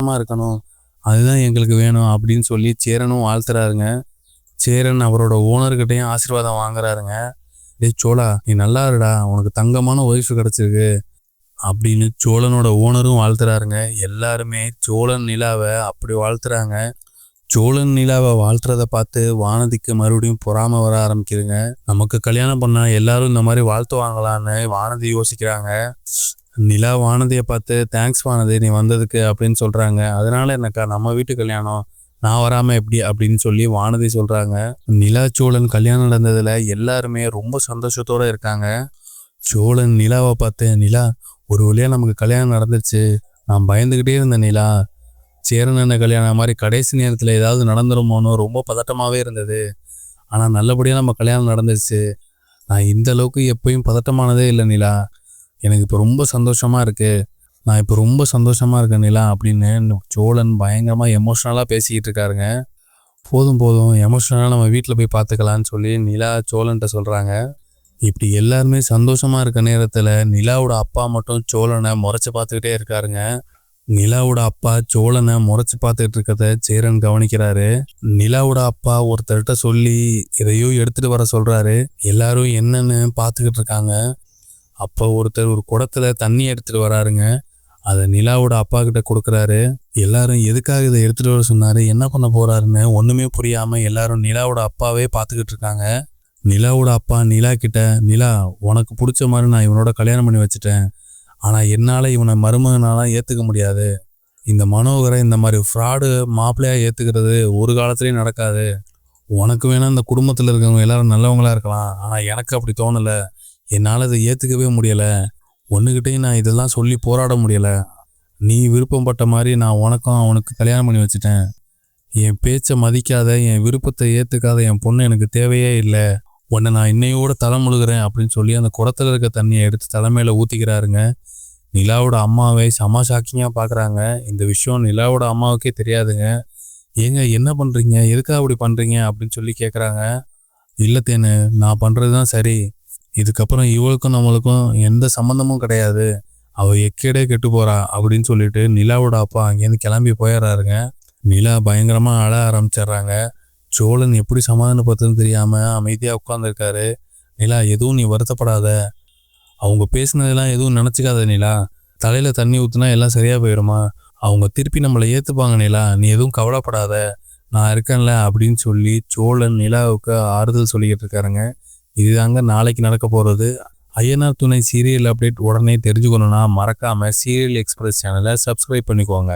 சந்தோஷமா இருக்கணும். அதுதான் எங்களுக்கு வேணும் அப்படின்னு சொல்லி சேரனும் வாழ்த்துறாருங்க. சேரன் அவரோட ஓனர்கிட்டையும் ஆசீர்வாதம் வாங்குறாருங்க. டேய் சோழா, நீ நல்லா இருடா, உனக்கு தங்கமான ஒய்ஃப் கிடைச்சிருக்கு அப்படின்னு சோழனோட ஓனரும் வாழ்த்துறாருங்க. எல்லாருமே சோழன் நிலாவை அப்படி வாழ்த்துறாங்க. சோழன் நிலாவை வாழ்த்துறத பார்த்து வானதிக்கு மறுபடியும் பொறாம வர ஆரம்பிக்குதுங்க. நமக்கு கல்யாணம் பண்ணா எல்லாரும் இந்த மாதிரி வாழ்த்துவாங்களான்னு வானதி யோசிக்கிறாங்க. நிலா வானதியை பார்த்து தேங்க்ஸ் வானதி நீ வந்ததுக்கு அப்படின்னு சொல்றாங்க. அதனால என்னக்கா, நம்ம வீட்டு கல்யாணம் நான் வராம எப்படி அப்படின்னு சொல்லி வானதி சொல்றாங்க. நிலா சோழன் கல்யாணம் நடந்ததுல எல்லாருமே ரொம்ப சந்தோஷத்தோட இருக்காங்க. சோழன் நிலாவை பார்த்து, நிலா ஒரு வழியா நமக்கு கல்யாணம் நடந்துருச்சு. நான் பயந்துகிட்டே இருந்தேன் நிலா, சேரன் அண்ணன் கல்யாணம் மாதிரி கடைசி நேரத்தில் ஏதாவது நடந்துருமோன்னு ரொம்ப பதட்டமாகவே இருந்தது. ஆனால் நல்லபடியாக நம்ம கல்யாணம் நடந்துருச்சு. நான் இந்த அளவுக்கு எப்பயும் பதட்டமானதே இல்லை நிலா. எனக்கு இப்போ ரொம்ப சந்தோஷமாக இருக்குது. நான் இப்போ ரொம்ப சந்தோஷமாக இருக்கேன் நிலா அப்படின்னு சோழன் பயங்கரமாக எமோஷ்னலாக பேசிக்கிட்டு இருக்காருங்க. போதும் போதும், எமோஷ்னலாக நம்ம வீட்டில் போய் பார்த்துக்கலான்னு சொல்லி நிலா சோழன்கிட்ட சொல்கிறாங்க. இப்படி எல்லாருமே சந்தோஷமாக இருக்க நேரத்தில் நிலாவோட அப்பா மட்டும் சோழனை முறைச்சி பார்த்துக்கிட்டே இருக்காருங்க. நிலாவோட அப்பா சோழனை முறைச்சி பார்த்துக்கிட்டு இருக்கிறத சேரன் கவனிக்கிறாரு. நிலாவோட அப்பா ஒருத்தர்கிட்ட சொல்லி எதையோ எடுத்துகிட்டு வர சொல்கிறாரு. எல்லாரும் என்னன்னு பார்த்துக்கிட்டு இருக்காங்க. அப்போ ஒருத்தர் ஒரு குடத்துல தண்ணி எடுத்துகிட்டு வராருங்க. அதை நிலாவோட அப்பா கிட்ட கொடுக்குறாரு. எல்லாரும் எதுக்காக இதை எடுத்துகிட்டு வர சொன்னார், என்ன பண்ண போகிறாருன்னு ஒன்றுமே புரியாமல் எல்லாரும் நிலாவோட அப்பாவே பார்த்துக்கிட்டு இருக்காங்க. நிலாவோட அப்பா நிலா கிட்ட, நிலா உனக்கு பிடிச்ச மாதிரி நான் இவனோட கல்யாணம் பண்ணி வச்சுட்டேன். ஆனால் என்னால் இவனை மருமகனாலாம் ஏற்றுக்க முடியாது. இந்த மனோகரை இந்த மாதிரி ஃப்ராடு மாப்பிள்ளையாக ஏற்றுக்கிறது ஒரு காலத்துலேயும் நடக்காது. உனக்கு வேணால் இந்த குடும்பத்தில் இருக்கவங்க எல்லாரும் நல்லவங்களா இருக்கலாம், ஆனால் எனக்கு அப்படி தோணலை. என்னால் அதை ஏற்றுக்கவே முடியலை. ஒன்றுகிட்டையும் நான் இதெல்லாம் சொல்லி போராட முடியலை. நீ விருப்பப்பட்ட மாதிரி நான் உனக்கும் அவனுக்கு கல்யாணம் பண்ணி வச்சுட்டேன். என் பேச்சை மதிக்காத, என் விருப்பத்தை ஏற்றுக்காத என் பொண்ணு எனக்கு தேவையே இல்லை. உன்னை நான் இன்னையோட தலை முழுகிறேன் அப்படின்னு சொல்லி அந்த குடத்துல இருக்க தண்ணியை எடுத்து தலைமையில ஊற்றிக்கிறாருங்க. நிலாவோட அம்மாவை செம ஷாக்கிங்காக பார்க்குறாங்க. இந்த விஷயம் நிலாவோட அம்மாவுக்கே தெரியாதுங்க. ஏங்க என்ன பண்ணுறீங்க, எதுக்காக அப்படி பண்ணுறீங்க அப்படின்னு சொல்லி கேட்குறாங்க. இல்லை தேனு, நான் பண்ணுறது தான் சரி. இதுக்கப்புறம் இவளுக்கும் நம்மளுக்கும் எந்த சம்மந்தமும் கிடையாது. அவள் எக்கேடே கெட்டு போறா அப்படின்னு சொல்லிட்டு நிலாவோட அப்பா அங்கேருந்து கிளம்பி போயிடுறாருங்க. நிலா பயங்கரமாக அழ ஆரம்பிச்சிடுறாங்க. சோழன் எப்படி சமாதானப்படுத்துன்னு தெரியாமல் அமைதியாக உட்காந்துருக்காரு. நிலா, எதுவும் நீ வருத்தப்படாத, அவங்க பேசினதெல்லாம் எதுவும் நினச்சிக்காத நிலா. தலையில் தண்ணி ஊற்றுனா எல்லாம் சரியாக போயிடுமா, அவங்க திருப்பி நம்மளை ஏற்றுப்பாங்க நிலா, நீ எதுவும் கவலைப்படாத, நான் இருக்கேன்ல அப்படின்னு சொல்லி சோழன் நிலாவுக்கு ஆறுதல் சொல்லிக்கிட்டு இருக்காருங்க. இதுதாங்க நாளைக்கு நடக்க போகிறது. ஐயனார் துணை சீரியல் அப்டேட் உடனே தெரிஞ்சுக்கணுன்னா மறக்காமல் சீரியல் எக்ஸ்பிரஸ் சேனலை சப்ஸ்கிரைப் பண்ணிக்கோங்க.